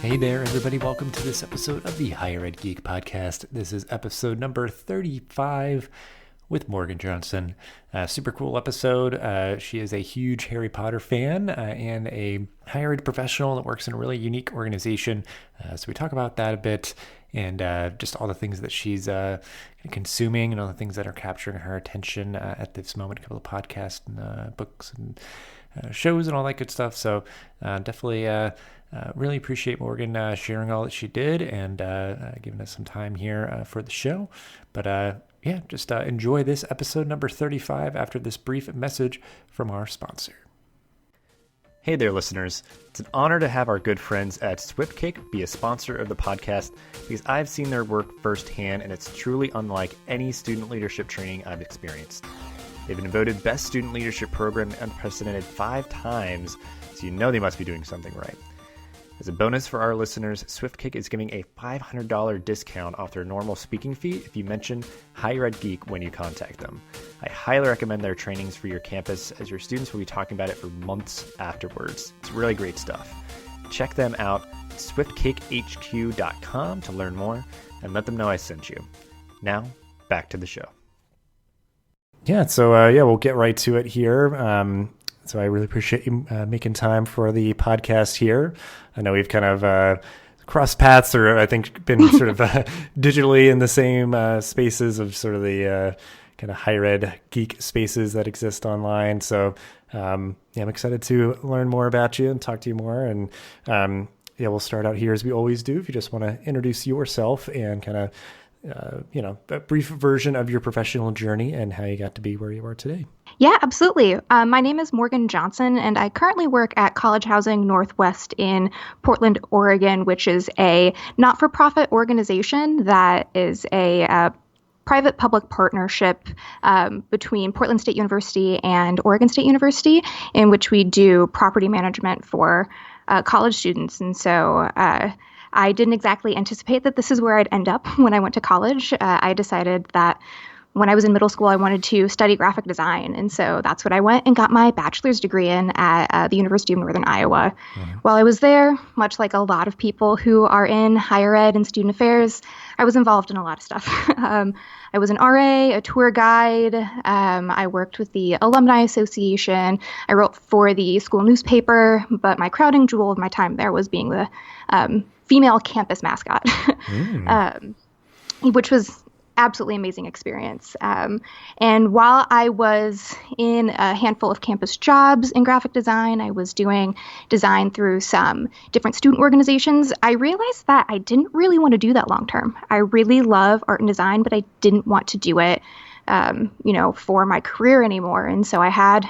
Hey there, everybody. Welcome to this episode of the Higher Ed Geek Podcast. This is episode number 35 with Morgan Johnson. Super cool episode. She is a huge Harry Potter fan and a higher ed professional that works in a really unique organization. So we talk about that a bit and just all the things that she's consuming and all the things that are capturing her attention at this moment. A couple of podcasts and books and shows and all that good stuff. So definitely really appreciate Morgan sharing all that she did and giving us some time here for the show. But just enjoy this episode number 35 after this brief message from our sponsor. Hey there, listeners. It's an honor to have our good friends at SwiftCake be a sponsor of the podcast because I've seen their work firsthand and it's truly unlike any student leadership training I've experienced. They've been voted Best Student Leadership Program Unprecedented 5 times, so you know they must be doing something right. As a bonus for our listeners, SwiftCake is giving a $500 discount off their normal speaking fee if you mention Higher Ed Geek when you contact them. I highly recommend their trainings for your campus as your students will be talking about it for months afterwards. It's really great stuff. Check them out, swiftcakehq.com to learn more and let them know I sent you. Now, back to the show. So we'll get right to it here. So I really appreciate you making time for the podcast here. I know we've kind of crossed paths, or I think been sort of digitally in the same spaces of sort of the kind of higher ed geek spaces that exist online. So I'm excited to learn more about you and talk to you more. And we'll start out here as we always do. If you just want to introduce yourself and kind of a brief version of your professional journey and how you got to be where you are today. Yeah, absolutely. My name is Morgan Johnson, and I currently work at College Housing Northwest in Portland, Oregon, which is a not-for-profit organization that is a private-public partnership between Portland State University and Oregon State University, in which we do property management for college students. And so I didn't exactly anticipate that this is where I'd end up when I went to college. I decided that when I was in middle school, I wanted to study graphic design. And so that's what I went and got my bachelor's degree in at the University of Northern Iowa. Mm-hmm. While I was there, much like a lot of people who are in higher ed and student affairs, I was involved in a lot of stuff. I was an RA, a tour guide. I worked with the Alumni Association. I wrote for the school newspaper, but my crowning jewel of my time there was being the female campus mascot, which was absolutely amazing experience. And while I was in a handful of campus jobs in graphic design, I was doing design through some different student organizations. I realized that I didn't really want to do that long term. I really love art and design, but I didn't want to do it, for my career anymore. And so I had,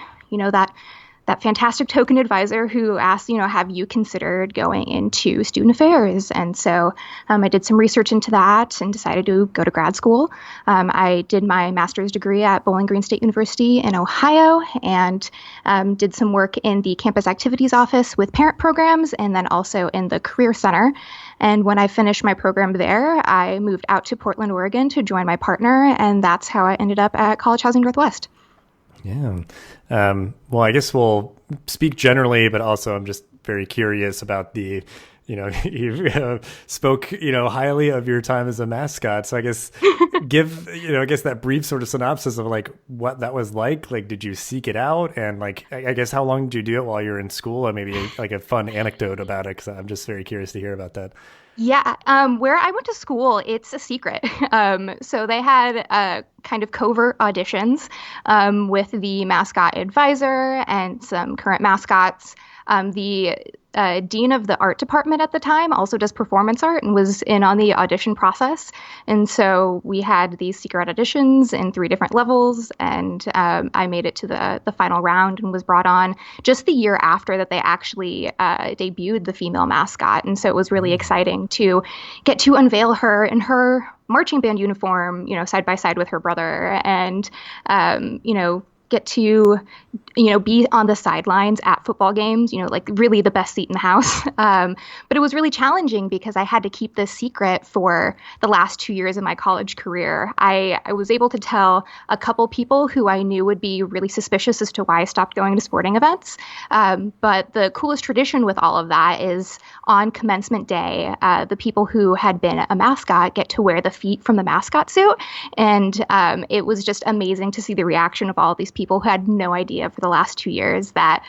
that fantastic token advisor who asked, have you considered going into student affairs? And so I did some research into that and decided to go to grad school. I did my master's degree at Bowling Green State University in Ohio and did some work in the campus activities office with parent programs and then also in the Career Center. And when I finished my program there, I moved out to Portland, Oregon to join my partner. And that's how I ended up at College Housing Northwest. Yeah. Well, I guess we'll speak generally, but also I'm just very curious about the, you spoke, highly of your time as a mascot. So I guess give, that brief sort of synopsis of like what that was like. Like, did you seek it out? And like, I guess how long did you do it while you were in school? Or maybe like a fun anecdote about it, because I'm just very curious to hear about that. Yeah, where I went to school, it's a secret. So they had kind of covert auditions with the mascot advisor and some current mascots. The dean of the art department at the time also does performance art and was in on the audition process. And so we had these secret auditions in 3 different levels, and I made it to the final round and was brought on just the year after that they actually debuted the female mascot. And so it was really exciting to get to unveil her in her marching band uniform, side by side with her brother, and, get to, be on the sidelines at football games, like really the best seat in the house. But it was really challenging because I had to keep this secret for the last 2 years of my college career. I was able to tell a couple people who I knew would be really suspicious as to why I stopped going to sporting events. But the coolest tradition with all of that is on commencement day, the people who had been a mascot get to wear the feet from the mascot suit. And it was just amazing to see the reaction of all of these people who had no idea for the last 2 years that,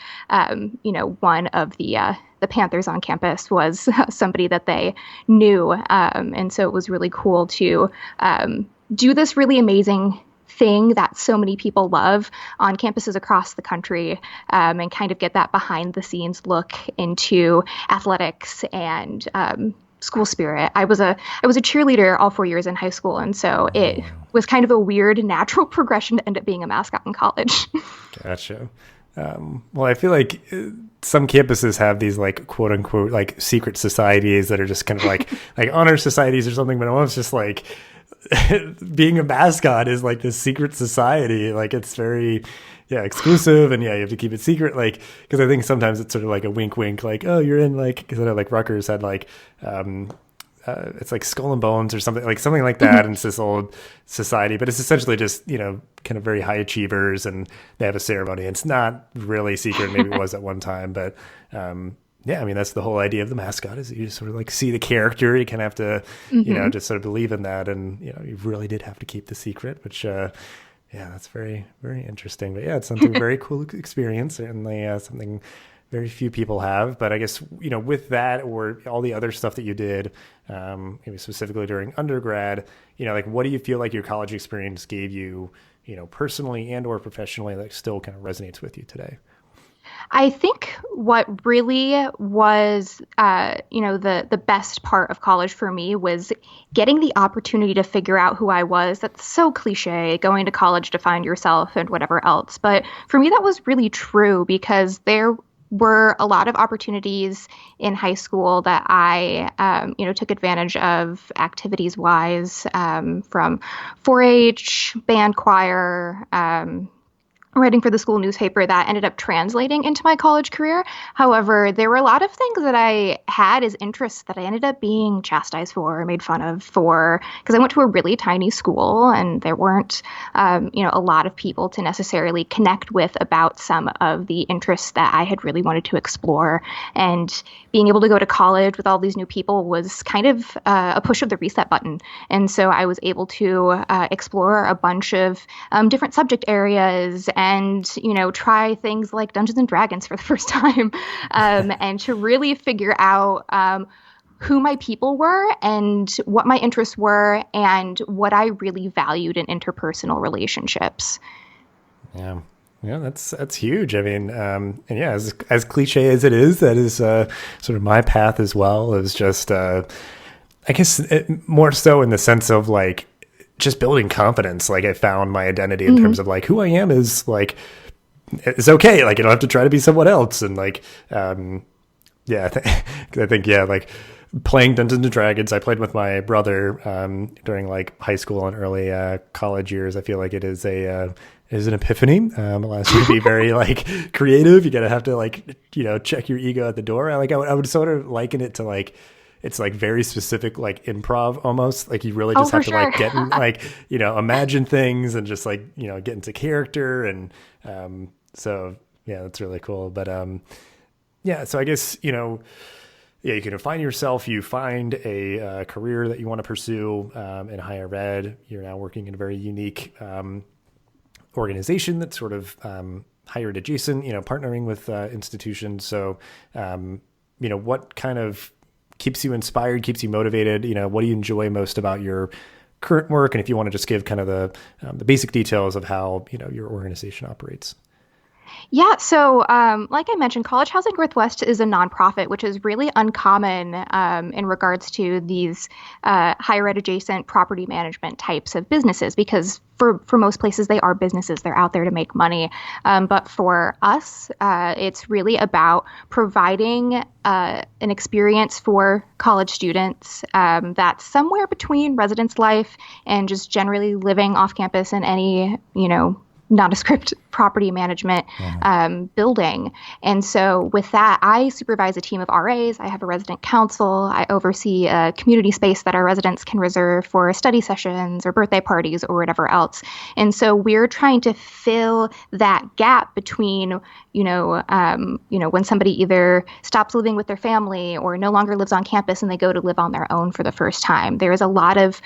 one of the Panthers on campus was somebody that they knew. And so it was really cool to do this really amazing thing that so many people love on campuses across the country, and kind of get that behind the scenes look into athletics and school spirit. I was a cheerleader all 4 years in high school, and so it was kind of a weird natural progression to end up being a mascot in college. Gotcha. Well, I feel like some campuses have these like quote unquote like secret societies that are just kind of like honor societies or something, but almost just like being a mascot is like this secret society. Like it's very exclusive, and you have to keep it secret, like, because I think sometimes it's sort of like a wink like, oh, you're in, like, because I know like Rutgers had like it's like Skull and Bones or something like that, and it's this old society, but it's essentially just kind of very high achievers, and they have a ceremony. It's not really secret. Maybe it was at one time, but I mean, that's the whole idea of the mascot, is you just sort of like see the character. You kind of have to just sort of believe in that, and you really did have to keep the secret, which that's very, very interesting. But it's something very cool experience, and something very few people have. But I guess, with that or all the other stuff that you did, maybe specifically during undergrad, like what do you feel like your college experience gave you, personally and or professionally, that still kind of resonates with you today? I think what really was, the best part of college for me was getting the opportunity to figure out who I was. That's so cliche, going to college to find yourself and whatever else. But for me, that was really true, because there were a lot of opportunities in high school that I, took advantage of activities-wise, from 4-H, band choir, writing for the school newspaper, that ended up translating into my college career. However, there were a lot of things that I had as interests that I ended up being chastised for, or made fun of for, because I went to a really tiny school and there weren't, a lot of people to necessarily connect with about some of the interests that I had really wanted to explore. And being able to go to college with all these new people was kind of a push of the reset button. And so I was able to explore a bunch of different subject areas, and, try things like Dungeons and Dragons for the first time, and to really figure out who my people were and what my interests were and what I really valued in interpersonal relationships. Yeah, that's huge. I mean, and as cliche as it is, that is sort of my path as well. Is just, I guess, more so in the sense of like, just building confidence. Like, I found my identity in terms of like who I am is like, it's okay. Like, you don't have to try to be someone else. And like, I think, like playing Dungeons and Dragons, I played with my brother during like high school and early college years. I feel like it is an epiphany. Allows you to be very like creative. You gotta have to like, check your ego at the door. I would sort of liken it to like, it's like very specific, like improv almost. Like you really just have to like get in, like, imagine things and just like, get into character. And so, that's really cool. But so I guess, you can find yourself, you find a career that you want to pursue in higher ed. You're now working in a very unique organization that's sort of higher ed adjacent, partnering with institutions. So, what kind of keeps you inspired, keeps you motivated? What do you enjoy most about your current work? And if you want to just give kind of the basic details of how, your organization operates. Yeah, so like I mentioned, College Housing Northwest is a nonprofit, which is really uncommon in regards to these higher ed adjacent property management types of businesses, because for most places, they are businesses. They're out there to make money. But for us, it's really about providing an experience for college students that's somewhere between residence life and just generally living off campus in any, nondescript property management building. And so with that, I supervise a team of RAs. I have a resident council. I oversee a community space that our residents can reserve for study sessions or birthday parties or whatever else. And so we're trying to fill that gap between, when somebody either stops living with their family or no longer lives on campus and they go to live on their own for the first time. There is a lot of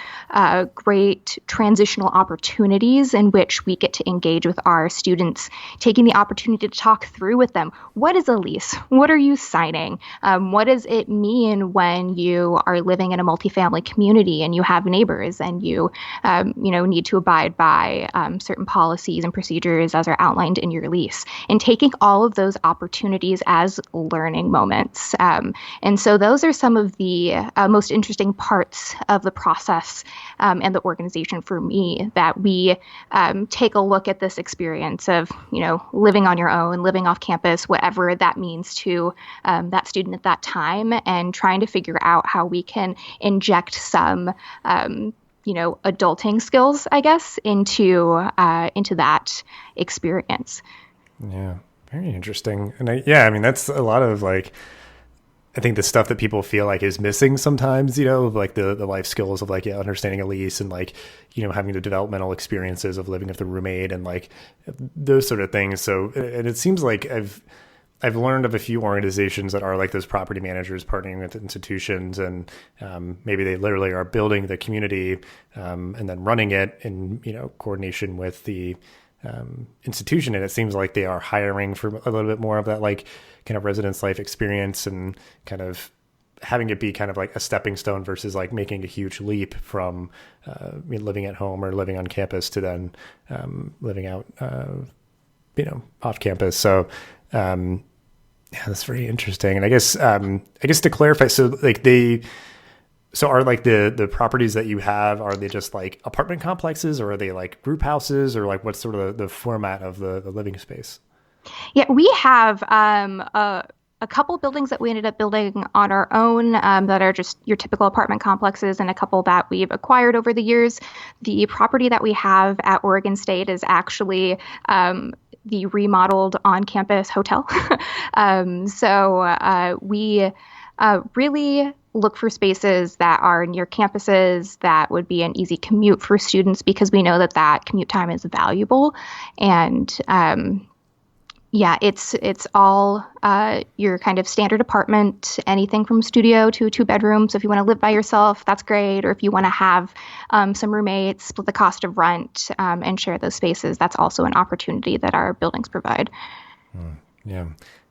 great transitional opportunities in which we get to engage with our students, taking the opportunity to talk through with them. What is a lease? What are you signing? What does it mean when you are living in a multifamily community and you have neighbors and you, need to abide by certain policies and procedures as are outlined in your lease? And taking all of those opportunities as learning moments. And so those are some of the most interesting parts of the process and the organization for me, that we take a look at this experience of, living on your own, living off campus, whatever that means to that student at that time, and trying to figure out how we can inject some adulting skills, I guess, into that experience. Yeah, very interesting. And that's a lot of I think the stuff that people feel like is missing sometimes, of the life skills of understanding a lease and having the developmental experiences of living with a roommate and those sort of things. So, and it seems like I've learned of a few organizations that are like those property managers partnering with institutions, and maybe they literally are building the community and then running it in coordination with the institution. And it seems like they are hiring for a little bit more of that kind of residence life experience, and kind of having it be kind of like a stepping stone versus making a huge leap from living at home or living on campus to then living out off campus. So that's very interesting. And I guess to clarify, so are the properties that you have, are they just apartment complexes, or are they group houses, or what's sort of the format of the living space? Yeah, we have a couple buildings that we ended up building on our own that are just your typical apartment complexes, and a couple that we've acquired over the years. The property that we have at Oregon State is actually the remodeled on-campus hotel. So we really look for spaces that are near campuses that would be an easy commute for students, because we know that commute time is valuable. And it's all your kind of standard apartment, anything from studio to 2 bedrooms. So if you want to live by yourself, that's great. Or if you want to have some roommates, split the cost of rent and share those spaces, that's also an opportunity that our buildings provide. Yeah.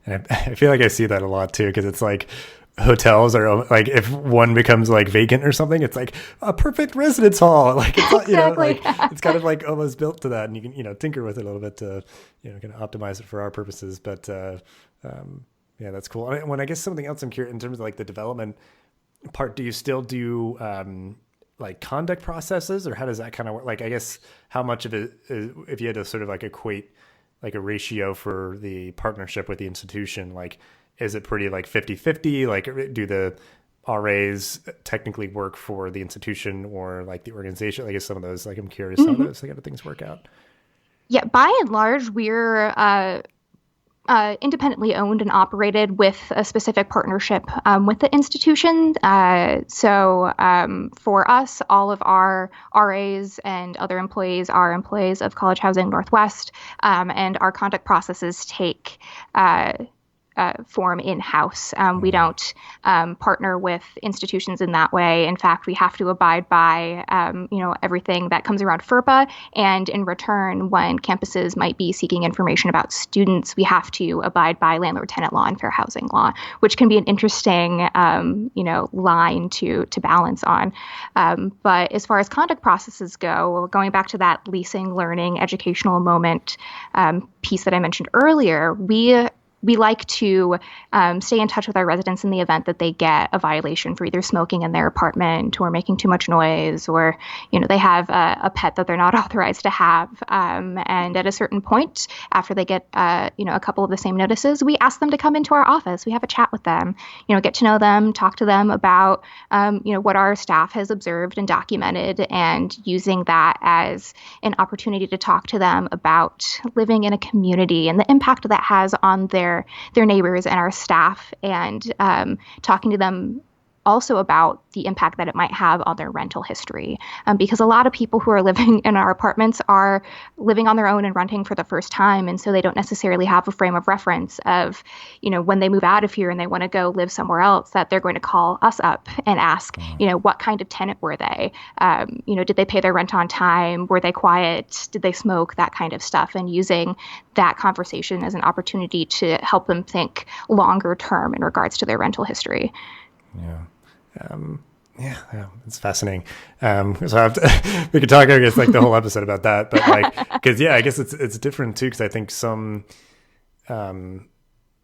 And I feel like I see that a lot too, because it's hotels are if one becomes vacant or something, it's a perfect residence hall. It's Exactly. It's kind of almost built to that, and you can tinker with it a little bit to kind of optimize it for our purposes. But that's cool. When I guess something else I'm curious in terms of the development part, do you still do conduct processes, or how does that kind of work? I guess how much of it is, if you had to sort of equate a ratio for the partnership with the institution, is it pretty 50-50? Do the RAs technically work for the institution or the organization? I guess some of those, I'm curious how those kind of things work out. Yeah, by and large, we're independently owned and operated with a specific partnership with the institution. So for us, all of our RAs and other employees are employees of College Housing Northwest, and our conduct processes take form in-house. We don't partner with institutions in that way. In fact, we have to abide by, everything that comes around FERPA. And in return, when campuses might be seeking information about students, we have to abide by landlord-tenant law and fair housing law, which can be an interesting, line to balance on. But as far as conduct processes go, going back to that leasing, learning, educational moment piece that I mentioned earlier, we we like to stay in touch with our residents in the event that they get a violation for either smoking in their apartment or making too much noise, or, they have a pet that they're not authorized to have. And at a certain point, after they get, a couple of the same notices, we ask them to come into our office. We have a chat with them, get to know them, talk to them about, what our staff has observed and documented, and using that as an opportunity to talk to them about living in a community and the impact that has on their neighbors and our staff, and talking to them also about the impact that it might have on their rental history. Because a lot of people who are living in our apartments are living on their own and renting for the first time. And so they don't necessarily have a frame of reference of, when they move out of here and they want to go live somewhere else, that they're going to call us up and ask, what kind of tenant were they? Did they pay their rent on time? Were they quiet? Did they smoke? That kind of stuff. And using that conversation as an opportunity to help them think longer term in regards to their rental history. Yeah. It's fascinating. So we could talk, I guess, like the whole episode about that, but because I guess it's different too. Because I think some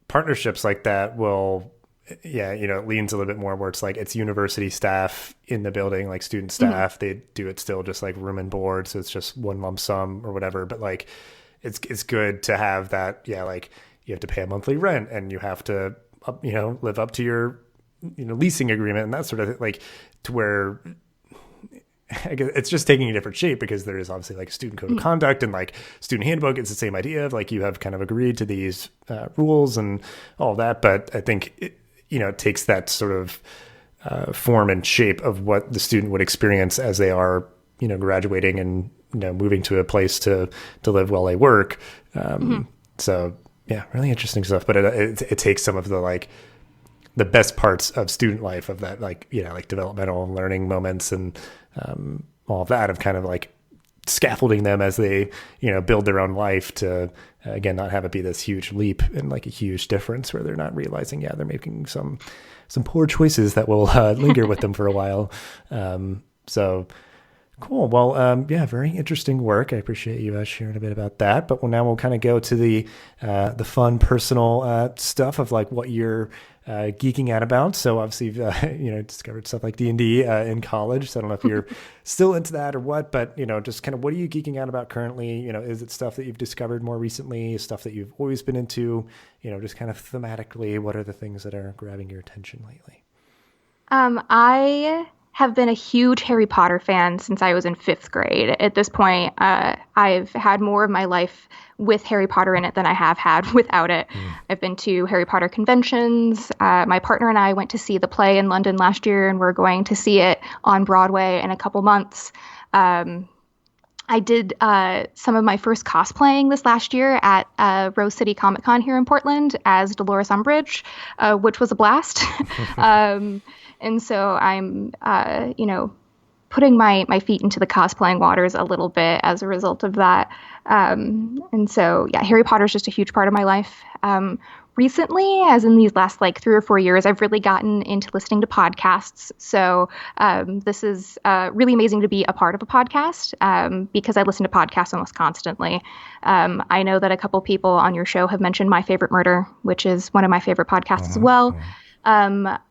partnerships like that will, it leans a little bit more where it's like it's university staff in the building, like student staff. They do it still just like room and board, so it's just one lump sum or whatever. But like, it's good to have that. Yeah, like you have to pay a monthly rent, and you have to, live up to your leasing agreement and that sort of thing, like to where I guess it's just taking a different shape, because there is obviously like a student code of conduct and like student handbook. It's the same idea of like you have kind of agreed to these rules and all of that. But I think it takes that sort of form and shape of what the student would experience as they are, graduating and, moving to a place to live while they work. So yeah, really interesting stuff. But it takes some of the like the best parts of student life, of that, like, like developmental learning moments and all of that, of kind of like scaffolding them as they, build their own life to, again, not have it be this huge leap and like a huge difference where they're not realizing, they're making some poor choices that will linger with them for a while. So cool. Well, very interesting work. I appreciate you sharing a bit about that. But now we'll kind of go to the fun, personal stuff of like what you're geeking out about. So obviously, you've discovered stuff like D&D in college. So I don't know if you're still into that or what, but just kind of what are you geeking out about currently? Is it stuff that you've discovered more recently? Stuff that you've always been into? Just kind of thematically, what are the things that are grabbing your attention lately? I have been a huge Harry Potter fan since I was in 5th grade. At this point, I've had more of my life with Harry Potter in it than I have had without it. I've been to Harry Potter conventions. My partner and I went to see the play in London last year, and we're going to see it on Broadway in a couple months. I did some of my first cosplaying this last year at Rose City Comic Con here in Portland as Dolores Umbridge, which was a blast. And so I'm, putting my feet into the cosplaying waters a little bit as a result of that. And so, Harry Potter is just a huge part of my life. Recently, as in these last 3 or 4 years, I've really gotten into listening to podcasts. So this is really amazing to be a part of a podcast because I listen to podcasts almost constantly. I know that a couple people on your show have mentioned My Favorite Murder, which is one of my favorite podcasts as well.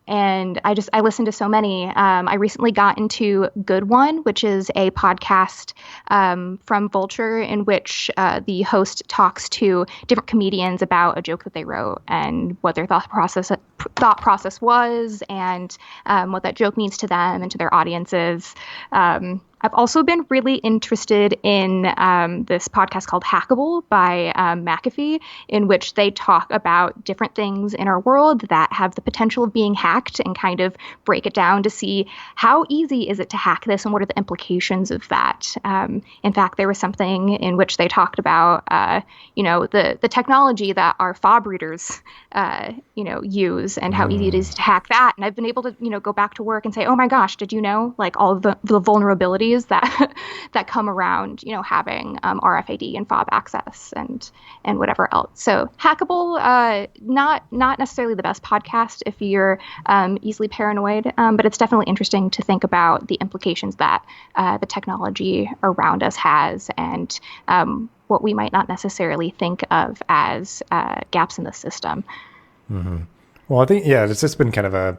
And I listen to so many. I recently got into Good One, which is a podcast from Vulture, in which the host talks to different comedians about a joke that they wrote and what their thought process was, and what that joke means to them and to their audiences. I've also been really interested in this podcast called Hackable by McAfee, in which they talk about different things in our world that have the potential of being hacked and kind of break it down to see how easy is it to hack this and what are the implications of that. In fact, there was something in which they talked about, the technology that our fob readers, use and how easy it is to hack that. And I've been able to, go back to work and say, oh my gosh, did you know, all of the vulnerabilities technologies that that come around, having RFID and fob access and whatever else. So Hackable, not necessarily the best podcast if you're easily paranoid, but it's definitely interesting to think about the implications that the technology around us has, and what we might not necessarily think of as gaps in the system. Mm-hmm. Well, I think, it's just been kind of a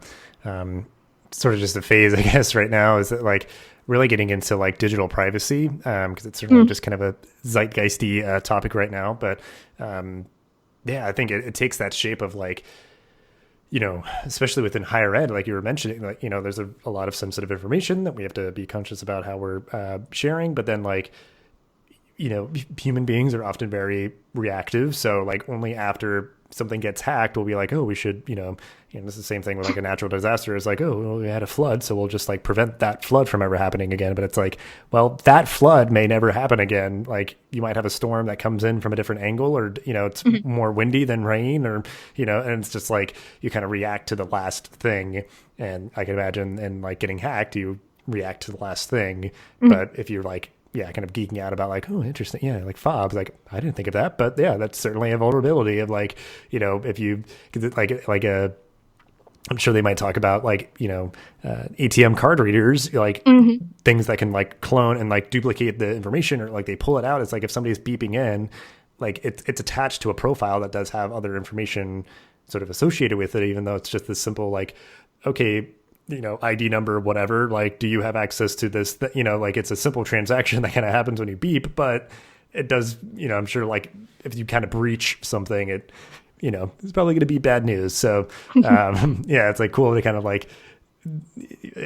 sort of just a phase, I guess, right now, is that like really getting into like digital privacy, because it's certainly just kind of a zeitgeisty topic right now. But I think it takes that shape of like, especially within higher ed, like you were mentioning, like, there's a lot of sensitive information that we have to be conscious about how we're sharing. But then like, human beings are often very reactive. So like only after something gets hacked, we'll be like, oh, we should, this is the same thing with like a natural disaster. It's like, oh, well, we had a flood, so we'll just like prevent that flood from ever happening again. But it's like, well, that flood may never happen again. Like you might have a storm that comes in from a different angle, or, it's more windy than rain, or, and it's just like, you kind of react to the last thing. And I can imagine, and like getting hacked, you react to the last thing. But if you're like, kind of geeking out about like, oh, interesting. Yeah, like fobs. Like, I didn't think of that, but yeah, that's certainly a vulnerability of like, if you I'm sure they might talk about like, ATM card readers, like things that can like clone and like duplicate the information, or like they pull it out. It's like if somebody's beeping in, like it's attached to a profile that does have other information sort of associated with it, even though it's just this simple like, okay, ID number, whatever, like, do you have access to this? Like it's a simple transaction that kind of happens when you beep, but it does, I'm sure like if you kind of breach something, it, it's probably going to be bad news. So, it's like cool to kind of like,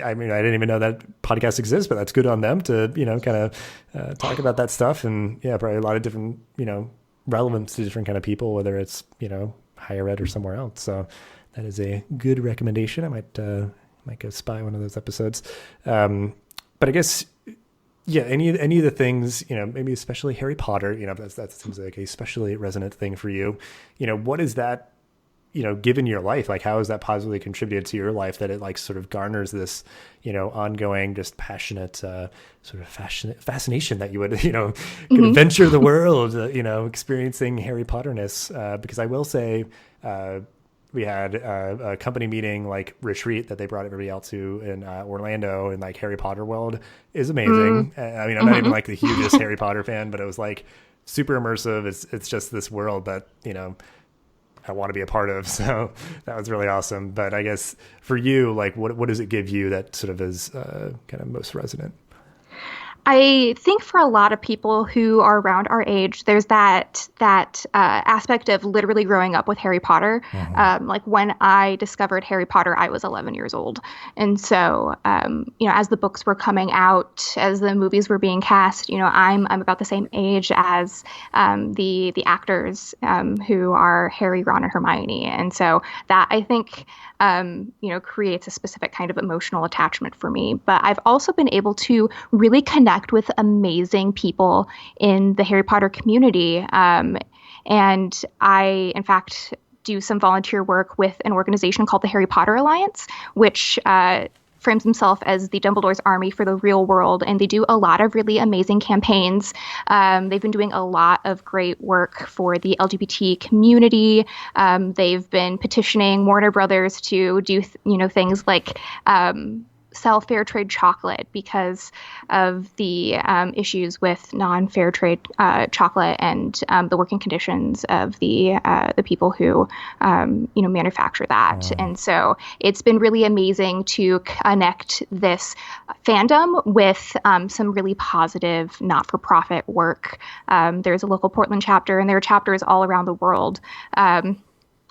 I mean, I didn't even know that podcast exists, but that's good on them to, kind of talk about that stuff. And probably a lot of different, relevance to different kind of people, whether it's, higher ed or somewhere else. So that is a good recommendation. I might go spy one of those episodes. But I guess, any of the things, maybe especially Harry Potter, that seems like a especially resonant thing for you. What is that, given your life? Like, how has that positively contributed to your life that it like sort of garners this, ongoing, just passionate, sort of fascination that you would, could venture the world, experiencing Harry Potterness? Because I will say, we had a company meeting, like retreat that they brought everybody out to in Orlando, and like Harry Potter world is amazing. I mean, I'm not even like the hugest Harry Potter fan, but it was like super immersive. It's just this world that, I want to be a part of. So that was really awesome. But I guess for you, like what does it give you that sort of is kind of most resonant? I think for a lot of people who are around our age, there's that aspect of literally growing up with Harry Potter. Like when I discovered Harry Potter, I was 11 years old. And so, as the books were coming out, as the movies were being cast, I'm about the same age as the actors who are Harry, Ron, and Hermione. And so that, I think, creates a specific kind of emotional attachment for me. But I've also been able to really connect with amazing people in the Harry Potter community. And I, in fact, do some volunteer work with an organization called the Harry Potter Alliance, which frames himself as the Dumbledore's army for the real world. And they do a lot of really amazing campaigns. They've been doing a lot of great work for the LGBT community. They've been petitioning Warner Brothers to do, things like sell fair trade chocolate because of the issues with non-fair trade chocolate and the working conditions of the people who manufacture that. And so it's been really amazing to connect this fandom with some really positive not-for-profit work. There's a local Portland chapter, and there are chapters all around the world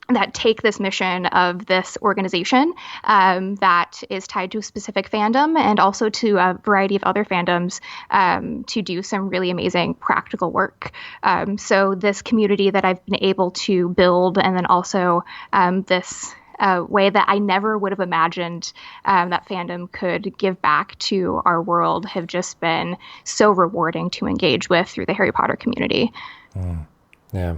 that take this mission of this organization that is tied to a specific fandom and also to a variety of other fandoms to do some really amazing practical work. So this community that I've been able to build, and then also this way that I never would have imagined that fandom could give back to our world, have just been so rewarding to engage with through the Harry Potter community. Yeah.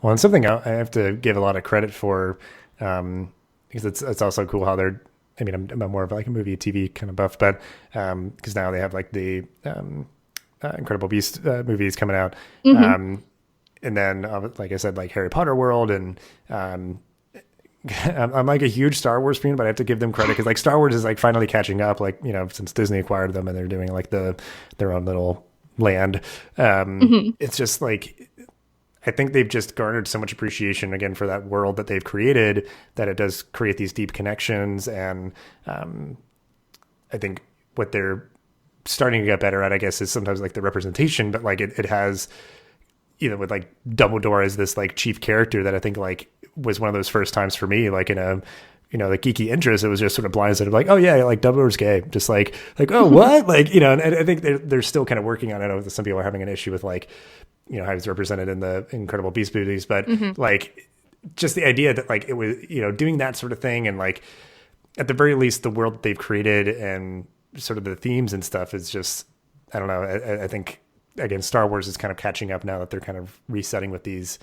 Well, and something I have to give a lot of credit for, because it's also cool how they're I mean, I'm more of like a movie, TV kind of buff, but because now they have like the Incredible Beast movies coming out. Hmm. And then, like I said, like Harry Potter world, and I'm like a huge Star Wars fan, but I have to give them credit because like Star Wars is like finally catching up, like, you know, since Disney acquired them and they're doing like their own little land. Hmm. It's just like, I think they've just garnered so much appreciation again for that world that they've created, that it does create these deep connections. And I think what they're starting to get better at, I guess, is sometimes like the representation, but like it has, you know, with like Dumbledore as this like chief character that I think like was one of those first times for me, like in a, you know, the geeky interest, it was just sort of blindsided, like, oh yeah, like Dumbledore's gay, just like, oh what, like, you know, and I think they're still kind of working on it. I know that some people are having an issue with like, you know, how he's represented in the Incredible Beast movies, but Hmm. like just the idea that like it was, you know, doing that sort of thing, and like at the very least the world that they've created and sort of the themes and stuff is just, I don't know. I think again, Star Wars is kind of catching up now that they're kind of resetting with these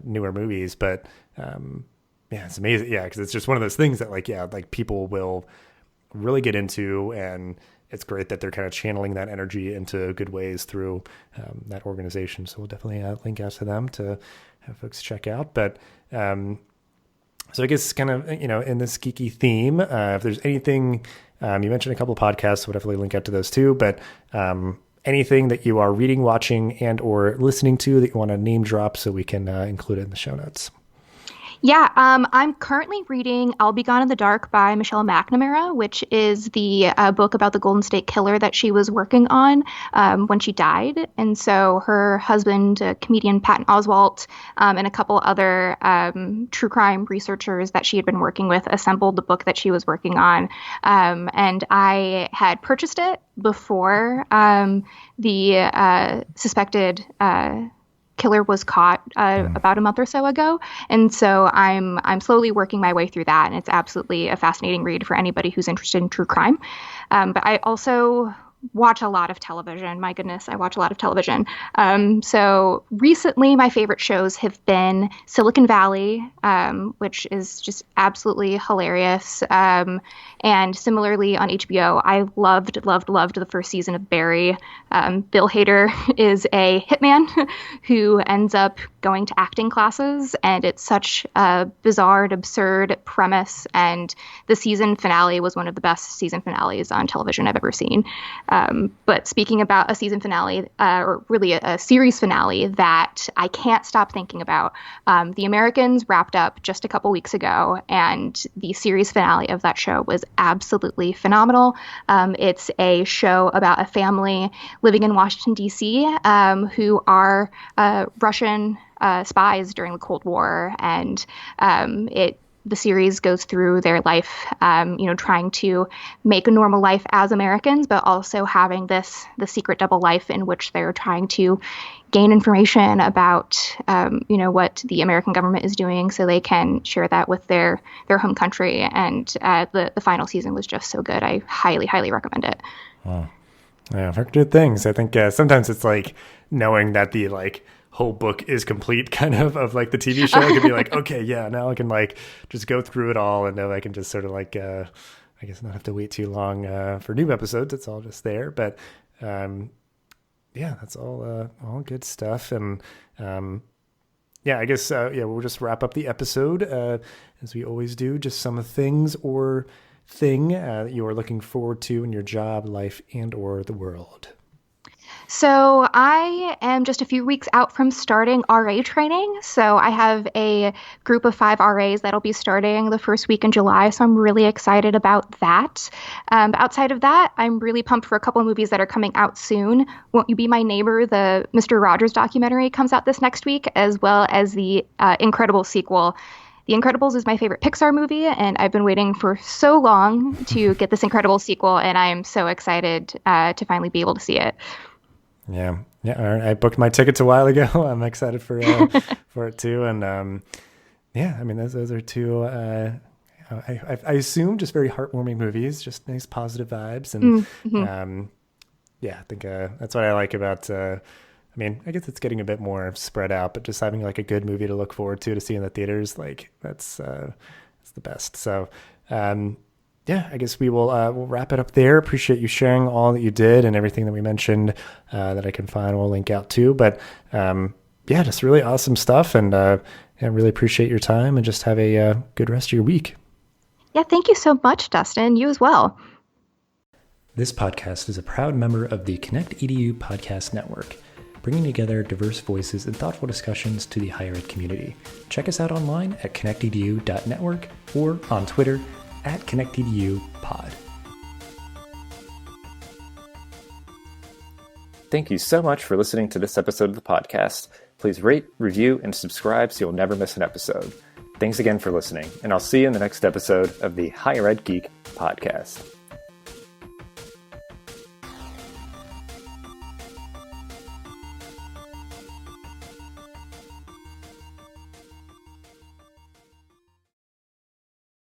newer movies, but yeah, it's amazing. Yeah, because it's just one of those things that like, yeah, like people will really get into, and it's great that they're kind of channeling that energy into good ways through that organization. So we'll definitely link out to them to have folks check out. But so I guess kind of, you know, in this geeky theme, if there's anything, you mentioned a couple of podcasts, so we'll definitely link out to those too. But anything that you are reading, watching, and or listening to that you want to name drop so we can include it in the show notes. Yeah, I'm currently reading I'll Be Gone in the Dark by Michelle McNamara, which is the book about the Golden State Killer that she was working on when she died. And so her husband, comedian Patton Oswalt, and a couple other true crime researchers that she had been working with assembled the book that she was working on. And I had purchased it before the suspected killer was caught about a month or so ago, and so I'm slowly working my way through that, and it's absolutely a fascinating read for anybody who's interested in true crime. But I also watch a lot of television. My goodness, I watch a lot of television. So recently, my favorite shows have been Silicon Valley, which is just absolutely hilarious. And similarly on HBO, I loved the first season of Barry. Bill Hader is a hitman who ends up going to acting classes, and it's such a bizarre and absurd premise. And the season finale was one of the best season finales on television I've ever seen. But speaking about a season finale, or really a series finale that I can't stop thinking about, The Americans wrapped up just a couple weeks ago, and the series finale of that show was absolutely phenomenal. It's a show about a family living in Washington, D.C., who are Russian spies during the Cold War, and the series goes through their life, trying to make a normal life as Americans, but also having the secret double life in which they're trying to gain information about, what the American government is doing, so they can share that with their home country. And the final season was just so good. I highly, highly recommend it. Wow. Yeah, I've heard good things. I think sometimes it's like knowing that the like whole book is complete kind of like the TV show. I could be like, okay, yeah, now I can like just go through it all, and now I can just sort of like, I guess not have to wait too long for new episodes. It's all just there. But yeah, that's all good stuff. And yeah, I guess, we'll just wrap up the episode as we always do. Just some things or thing that you are looking forward to in your job, life, and or the world. So I am just a few weeks out from starting RA training. So I have a group of 5 RAs that'll be starting the first week in July. So I'm really excited about that. But outside of that, I'm really pumped for a couple of movies that are coming out soon. Won't You Be My Neighbor? The Mr. Rogers documentary comes out this next week, as well as the Incredibles sequel. The Incredibles is my favorite Pixar movie, and I've been waiting for so long to get this Incredibles sequel, and I'm so excited to finally be able to see it. Yeah. I booked my tickets a while ago. I'm excited for it too. And yeah, I mean, those are two. I assume just very heartwarming movies, just nice positive vibes, and yeah, I think that's what I like about. I mean, I guess it's getting a bit more spread out, but just having like a good movie to look forward to see in the theaters, like that's the best. So. yeah, I guess we'll wrap it up there. Appreciate you sharing all that you did and everything that we mentioned that I can find. We'll link out to. But yeah, just really awesome stuff. And I really appreciate your time and just have a good rest of your week. Yeah, thank you so much, Dustin. You as well. This podcast is a proud member of the Connect EDU Podcast Network, bringing together diverse voices and thoughtful discussions to the higher ed community. Check us out online at connectedu.network or on Twitter at ConnectEDUPod. Thank you so much for listening to this episode of the podcast. Please rate, review, and subscribe so you'll never miss an episode. Thanks again for listening, and I'll see you in the next episode of the Higher Ed Geek podcast.